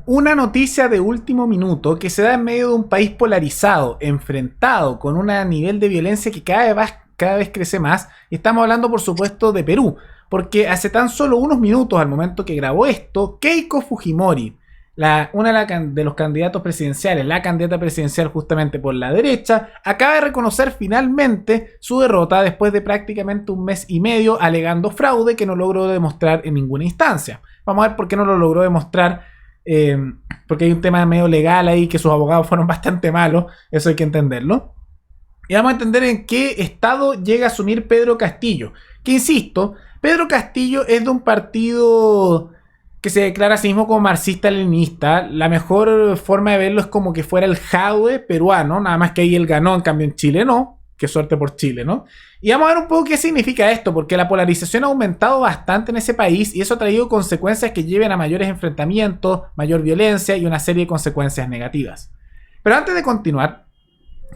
Una noticia de último minuto que se da en medio de un país polarizado, enfrentado con un nivel de violencia que cada vez crece más. Y estamos hablando, por supuesto, de Perú, porque hace tan solo unos minutos al momento que grabó esto, Keiko Fujimori, una de los candidatos presidenciales, la candidata presidencial justamente por la derecha, acaba de reconocer finalmente su derrota después de prácticamente un mes y medio alegando fraude que no logró demostrar en ninguna instancia. Vamos a ver por qué no lo logró demostrar. Porque hay un tema medio legal ahí, que sus abogados fueron bastante malos, eso hay que entenderlo. Y vamos a entender en qué estado llega a asumir Pedro Castillo, que insisto, Pedro Castillo es de un partido que se declara a sí mismo como marxista-leninista. La mejor forma de verlo es como que fuera el Jadwe peruano, nada más que ahí él ganó, en cambio en Chile no. Qué suerte por Chile, ¿no? Y vamos a ver un poco qué significa esto, porque la polarización ha aumentado bastante en ese país y eso ha traído consecuencias que lleven a mayores enfrentamientos, mayor violencia y una serie de consecuencias negativas. Pero antes de continuar,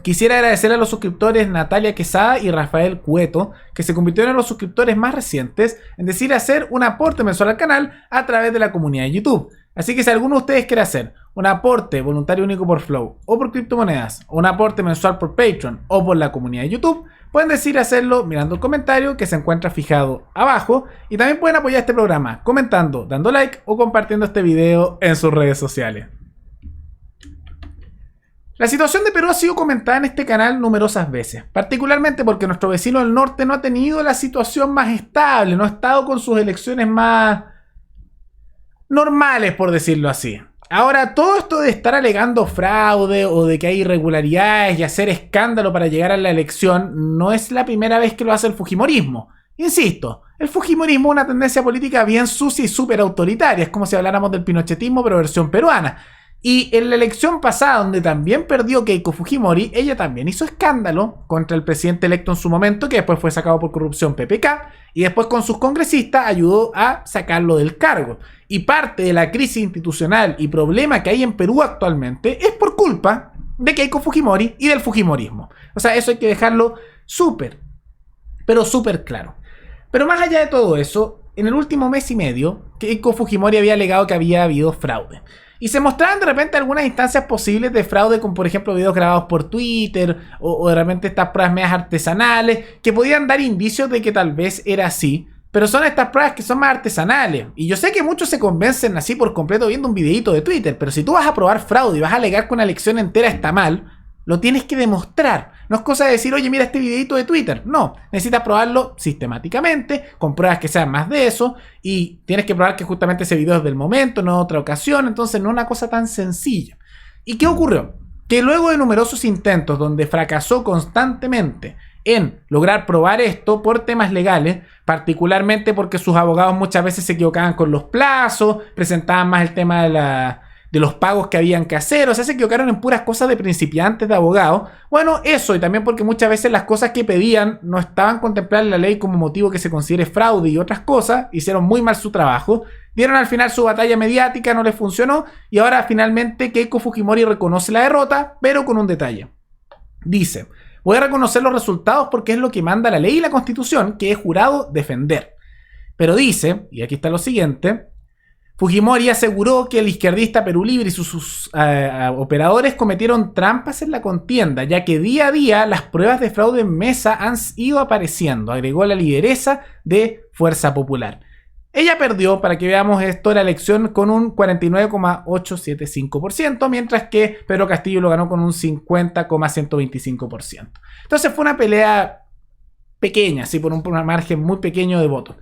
quisiera agradecer a los suscriptores Natalia Quesada y Rafael Cueto, que se convirtieron en los suscriptores más recientes en decir hacer un aporte mensual al canal a través de la comunidad de YouTube. Así que si alguno de ustedes quiere hacer un aporte voluntario único por Flow o por criptomonedas, o un aporte mensual por Patreon o por la comunidad de YouTube, pueden decir hacerlo mirando el comentario que se encuentra fijado abajo, y también pueden apoyar este programa comentando, dando like o compartiendo este video en sus redes sociales. La situación de Perú ha sido comentada en este canal numerosas veces, particularmente porque nuestro vecino del norte no ha tenido la situación más estable, no ha estado con sus elecciones más normales, por decirlo así. Ahora, todo esto de estar alegando fraude o de que hay irregularidades y hacer escándalo para llegar a la elección no es la primera vez que lo hace el fujimorismo. Insisto, el fujimorismo es una tendencia política bien sucia y súper autoritaria. Es como si habláramos del pinochetismo pero versión peruana. Y en la elección pasada, donde también perdió Keiko Fujimori, ella también hizo escándalo contra el presidente electo en su momento, que después fue sacado por corrupción PPK, y después con sus congresistas ayudó a sacarlo del cargo. Y parte de la crisis institucional y problema que hay en Perú actualmente es por culpa de Keiko Fujimori y del fujimorismo. O sea, eso hay que dejarlo súper, pero súper claro. Pero más allá de todo eso, en el último mes y medio, Keiko Fujimori había alegado que había habido fraude. Y se mostraban de repente algunas instancias posibles de fraude, como por ejemplo videos grabados por Twitter, o de repente estas pruebas medias artesanales, que podían dar indicios de que tal vez era así. Pero son estas pruebas que son más artesanales. Y yo sé que muchos se convencen así por completo viendo un videito de Twitter, pero si tú vas a probar fraude y vas a alegar que una elección entera está mal, lo tienes que demostrar. No es cosa de decir, oye, mira este videito de Twitter. No, necesitas probarlo sistemáticamente, con pruebas que sean más de eso, y tienes que probar que justamente ese video es del momento, no de otra ocasión. Entonces no es una cosa tan sencilla. ¿Y qué ocurrió? Que luego de numerosos intentos donde fracasó constantemente en lograr probar esto por temas legales, particularmente porque sus abogados muchas veces se equivocaban con los plazos, presentaban más el tema de los pagos que habían que hacer, o sea, se equivocaron en puras cosas de principiantes de abogados. Bueno, eso, y también porque muchas veces las cosas que pedían no estaban contempladas en la ley como motivo que se considere fraude y otras cosas, hicieron muy mal su trabajo, dieron al final su batalla mediática, no les funcionó, y ahora finalmente Keiko Fujimori reconoce la derrota, pero con un detalle. Dice: voy a reconocer los resultados porque es lo que manda la ley y la constitución, que he jurado defender. Pero dice, y aquí está lo siguiente: Fujimori aseguró que el izquierdista Perú Libre y sus operadores cometieron trampas en la contienda, ya que día a día las pruebas de fraude en mesa han ido apareciendo, agregó la lideresa de Fuerza Popular. Ella perdió, para que veamos esto, la elección con un 49,875%, mientras que Pedro Castillo lo ganó con un 50,125%. Entonces fue una pelea pequeña, sí, por un margen muy pequeño de votos.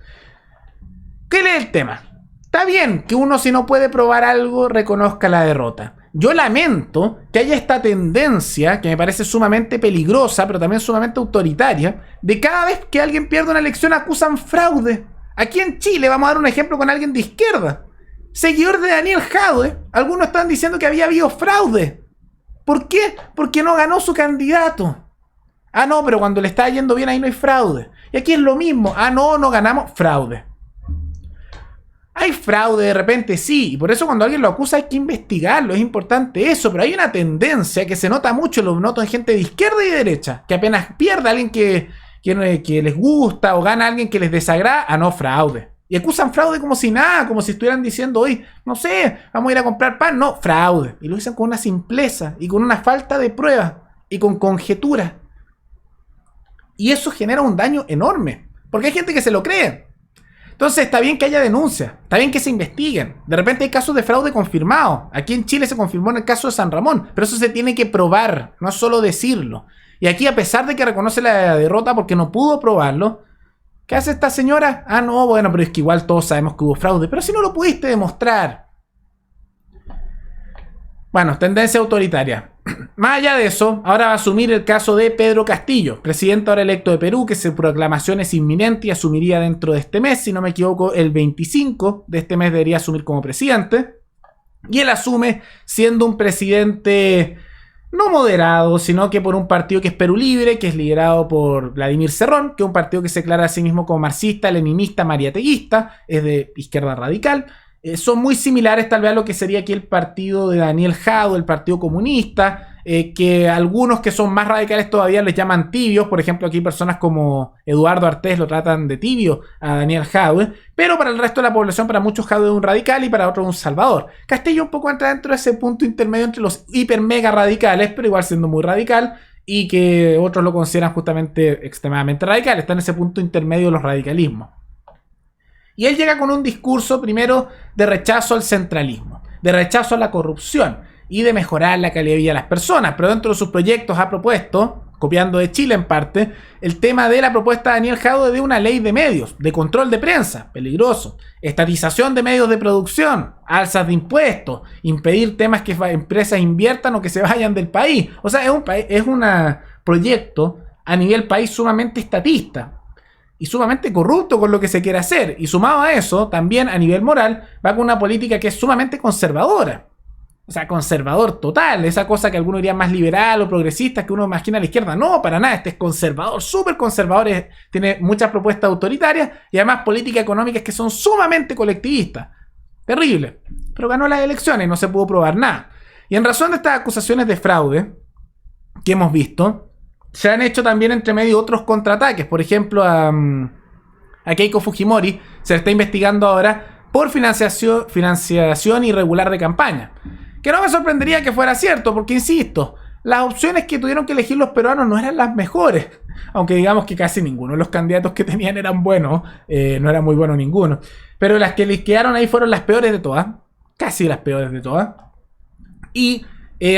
¿Qué es el tema? Está bien que uno, si no puede probar algo, reconozca la derrota. Yo lamento que haya esta tendencia, que me parece sumamente peligrosa, pero también sumamente autoritaria, de cada vez que alguien pierde una elección acusan fraude. Aquí en Chile vamos a dar un ejemplo con alguien de izquierda. Seguidor de Daniel Jadwe, algunos están diciendo que había habido fraude. ¿Por qué? Porque no ganó su candidato. Ah, no, pero cuando le está yendo bien ahí no hay fraude. Y aquí es lo mismo. Ah, no, no ganamos, fraude. Hay fraude de repente, sí, y por eso cuando alguien lo acusa hay que investigarlo, es importante eso, pero hay una tendencia que se nota mucho, lo noto en gente de izquierda y derecha, que apenas pierde a alguien que les gusta o gana a alguien que les desagrada, no fraude. Y acusan fraude como si nada, como si estuvieran diciendo, hoy, no sé, vamos a ir a comprar pan. No, fraude. Y lo dicen con una simpleza y con una falta de pruebas y con conjeturas. Y eso genera un daño enorme, porque hay gente que se lo cree. Entonces está bien que haya denuncias, está bien que se investiguen. De repente hay casos de fraude confirmados. Aquí en Chile se confirmó en el caso de San Ramón, pero eso se tiene que probar, no es solo decirlo. Y aquí, a pesar de que reconoce la derrota porque no pudo probarlo, ¿qué hace esta señora? Ah, no, bueno, pero es que igual todos sabemos que hubo fraude. Pero si no lo pudiste demostrar. Bueno, tendencia autoritaria. Más allá de eso, ahora va a asumir el caso de Pedro Castillo, presidente ahora electo de Perú, que su proclamación es inminente y asumiría dentro de este mes. Si no me equivoco, el 25 de este mes debería asumir como presidente. Y él asume siendo un presidente no moderado, sino que por un partido que es Perú Libre, que es liderado por Vladimir Cerrón, que es un partido que se declara a sí mismo como marxista, leninista, mariateguista, es de izquierda radical. Son muy similares tal vez a lo que sería aquí el partido de Daniel Jadue, el Partido Comunista, que algunos que son más radicales todavía les llaman tibios. Por ejemplo, aquí personas como Eduardo Artés lo tratan de tibio a Daniel Jadue, pero para el resto de la población, para muchos Jadue es un radical y para otros un salvador. Castillo un poco entra dentro de ese punto intermedio entre los hiper mega radicales, pero igual siendo muy radical, y que otros lo consideran justamente extremadamente radical. Está en ese punto intermedio de los radicalismos. Y él llega con un discurso primero de rechazo al centralismo, de rechazo a la corrupción y de mejorar la calidad de vida de las personas. Pero dentro de sus proyectos ha propuesto, copiando de Chile en parte, el tema de la propuesta de Daniel Jadue de una ley de medios, de control de prensa, peligroso, estatización de medios de producción, alzas de impuestos, impedir temas que empresas inviertan o que se vayan del país. O sea, es un proyecto a nivel país sumamente estatista y sumamente corrupto con lo que se quiere hacer. Y sumado a eso, también a nivel moral, va con una política que es sumamente conservadora. O sea, conservador total. Esa cosa que algunos dirían más liberal o progresista que uno imagina a la izquierda. No, para nada. Este es conservador, súper conservador. Tiene muchas propuestas autoritarias y además políticas económicas que son sumamente colectivistas. Terrible. Pero ganó las elecciones y no se pudo probar nada. Y en razón de estas acusaciones de fraude que hemos visto, se han hecho también entre medio otros contraataques. Por ejemplo, a Keiko Fujimori se le está investigando ahora por financiación irregular de campaña. Que no me sorprendería que fuera cierto, porque insisto, las opciones que tuvieron que elegir los peruanos no eran las mejores. Aunque digamos que casi ninguno de los candidatos que tenían eran buenos, no era muy bueno ninguno. Pero las que les quedaron ahí fueron las peores de todas, casi las peores de todas. Y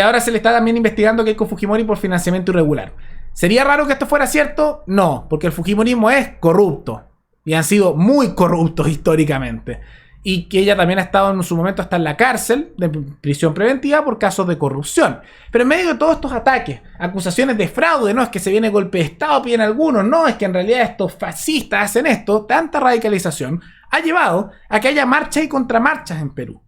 ahora se le está también investigando a Keiko Fujimori por financiamiento irregular. ¿Sería raro que esto fuera cierto? No, porque el fujimorismo es corrupto. Y han sido muy corruptos históricamente. Y que ella también ha estado en su momento hasta en la cárcel de prisión preventiva por casos de corrupción. Pero en medio de todos estos ataques, acusaciones de fraude, no es que se viene golpe de Estado, piden algunos, no, es que en realidad estos fascistas hacen esto, tanta radicalización ha llevado a que haya marchas y contramarchas en Perú.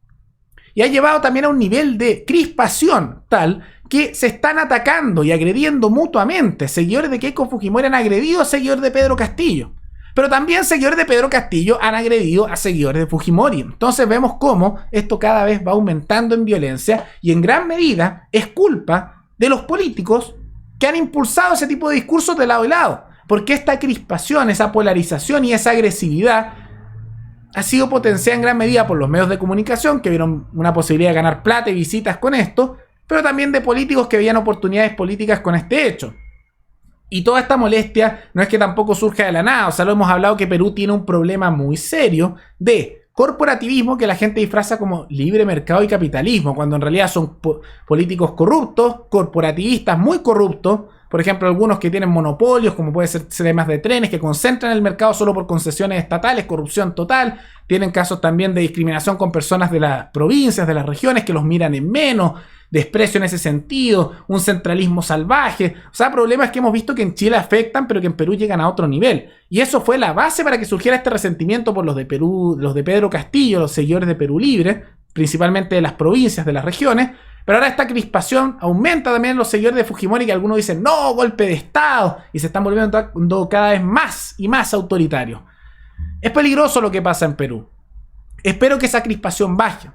Y ha llevado también a un nivel de crispación tal que se están atacando y agrediendo mutuamente. Seguidores de Keiko Fujimori han agredido a seguidores de Pedro Castillo. Pero también seguidores de Pedro Castillo han agredido a seguidores de Fujimori. Entonces vemos cómo esto cada vez va aumentando en violencia y en gran medida es culpa de los políticos que han impulsado ese tipo de discursos de lado y lado. Porque esta crispación, esa polarización y esa agresividad ha sido potenciada en gran medida por los medios de comunicación que vieron una posibilidad de ganar plata y visitas con esto, pero también de políticos que veían oportunidades políticas con este hecho. Y toda esta molestia no es que tampoco surja de la nada. O sea, lo hemos hablado que Perú tiene un problema muy serio de corporativismo que la gente disfraza como libre mercado y capitalismo, cuando en realidad son políticos corruptos, corporativistas muy corruptos. Por ejemplo, algunos que tienen monopolios, como puede ser temas de trenes, que concentran el mercado solo por concesiones estatales, corrupción total. Tienen casos también de discriminación con personas de las provincias, de las regiones, que los miran en menos, desprecio en ese sentido, un centralismo salvaje. O sea, problemas que hemos visto que en Chile afectan, pero que en Perú llegan a otro nivel. Y eso fue la base para que surgiera este resentimiento por los de Perú, los de Pedro Castillo, los seguidores de Perú Libre, principalmente de las provincias, de las regiones. Pero ahora esta crispación aumenta también los seguidores de Fujimori, que algunos dicen, no, golpe de Estado, y se están volviendo cada vez más y más autoritarios. Es peligroso lo que pasa en Perú. Espero que esa crispación baje.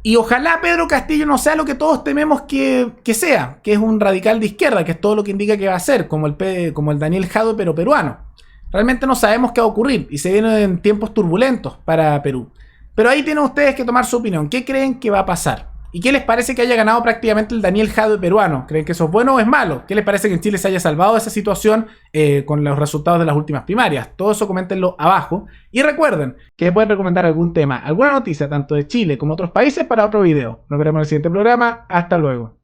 Y ojalá Pedro Castillo no sea lo que todos tememos que sea, que es un radical de izquierda, que es todo lo que indica que va a ser, como el Daniel Jadue, pero peruano. Realmente no sabemos qué va a ocurrir y se vienen tiempos turbulentos para Perú. Pero ahí tienen ustedes que tomar su opinión. ¿Qué creen que va a pasar? ¿Y qué les parece que haya ganado prácticamente el Daniel Jadwe peruano? ¿Creen que eso es bueno o es malo? ¿Qué les parece que en Chile se haya salvado de esa situación con los resultados de las últimas primarias? Todo eso coméntenlo abajo. Y recuerden que pueden recomendar algún tema, alguna noticia, tanto de Chile como otros países, para otro video. Nos veremos en el siguiente programa. Hasta luego.